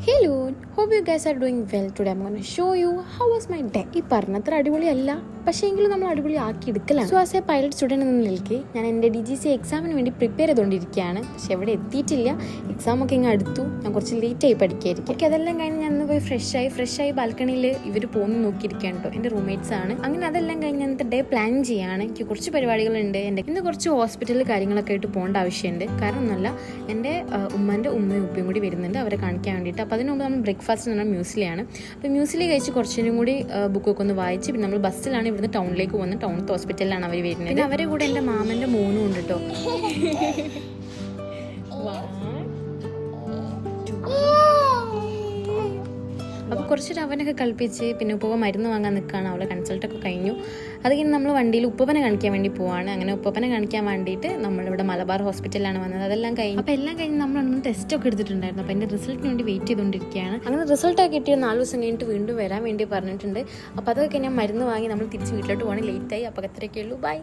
Hello, hope you guys are doing well. Today I'm going to show you how was my day. ഈ പറഞ്ഞത്ര അടിപൊളിയല്ല, പക്ഷേ എങ്കിലും നമ്മൾ അടിപൊളി ആക്കി എടുക്കലാണ്. So as a pilot student എന്ന നിലയ്ക്ക് ഞാൻ എൻ്റെ DGC എക്സാമിന് വേണ്ടി പ്രിപ്പയർ ചെയ്തുകൊണ്ടിരിക്കുകയാണ്. പക്ഷെ എവിടെ എത്തിയിട്ടില്ല. എക്സാമൊക്കെ ഇങ്ങനെ അടുത്തു. ഞാൻ കുറച്ച് ലേറ്റായി പഠിക്കായിരിക്കും. ഓക്കെ, അതെല്ലാം കഴിഞ്ഞ് ഞാൻ പോയി ഫ്രഷായി ബാൽക്കണിയിൽ ഇവർ പോകുന്നു നോക്കിയിരിക്കുകയാണ് കേട്ടോ. എൻ്റെ റൂംമേറ്റ്സ് ആണ്. അങ്ങനെ അതെല്ലാം കഴിഞ്ഞ് അന്നത്തെ ഡേ പ്ലാൻ ചെയ്യാണ്. എനിക്ക് കുറച്ച് പരിപാടികളുണ്ട്. ഇന്ന് കുറച്ച് ഹോസ്പിറ്റലിൽ കാര്യങ്ങളൊക്കെ ആയിട്ട് പോകേണ്ട ആവശ്യമുണ്ട്. കാരണം ഒന്നുമല്ല, എൻ്റെ ഉമ്മാൻ്റെ ഉമ്മയും ഉപ്പയും കൂടി വരുന്നുണ്ട് അവരെ കാണിക്കാൻ വേണ്ടിയിട്ട്. അപ്പോൾ അതിന് മുമ്പ് നമ്മൾ ബ്രേക്ക്ഫാസ്റ്റ് എന്ന് പറഞ്ഞാൽ മ്യൂസിലിയാണ്. അപ്പോൾ മ്യൂസിലി കഴിച്ച് കുറച്ചും കൂടി ബുക്കൊക്കെ ഒന്ന് വായിച്ച് പിന്നെ നമ്മൾ ബസ്സിലാണ് ഇവിടുന്ന് ടൗണിലേക്ക് പോകുന്നത്. ടൗണത്തെ ഹോസ്പിറ്റലിലാണ് അവർ വരുന്നത്. പിന്നെ അവരെ കൂടെ എൻ്റെ മാമൻ്റെ മോനും ഉണ്ട് കേട്ടോ. അപ്പോൾ കുറച്ചൊരു അവനൊക്കെ കളിപ്പിച്ച് പിന്നെ ഉപ്പ മരുന്ന് വാങ്ങാൻ നിൽക്കുകയാണ്. അവളെ കൺസൾട്ടൊക്കെ കഴിഞ്ഞു. അത് കഴിഞ്ഞ് നമ്മൾ വണ്ടിയിൽ ഉപ്പനെ കാണിക്കാൻ വേണ്ടി പോവാണ്. അങ്ങനെ ഉപ്പനെ കാണിക്കാൻ വേണ്ടിയിട്ട് നമ്മളിവിടെ മലബാർ ഹോസ്പിറ്റലിലാണ് വന്നത്. അതെല്ലാം കഴിഞ്ഞു. അപ്പോൾ എല്ലാം കഴിഞ്ഞ് നമ്മളൊന്ന് ടെസ്റ്റൊക്കെ എടുത്തിട്ടുണ്ടായിരുന്നു. അപ്പോൾ അതിൻ്റെ റിസൾട്ടിന് വേണ്ടി വെയിറ്റ് ചെയ്തുകൊണ്ടിരിക്കുകയാണ്. അങ്ങനെ റിസൾട്ടൊക്കെ കിട്ടിയ 4 ദിവസം കഴിഞ്ഞിട്ട് വീണ്ടും വരാൻ വേണ്ടി പറഞ്ഞിട്ടുണ്ട്. അപ്പോൾ അതൊക്കെ ഞാൻ മരുന്ന് വാങ്ങി നമ്മൾ തിരിച്ച് വീട്ടിലോട്ട് പോകണം. ലേറ്റായി. അപ്പോൾ അത്രയൊക്കെ ഉള്ളൂ. ബൈ.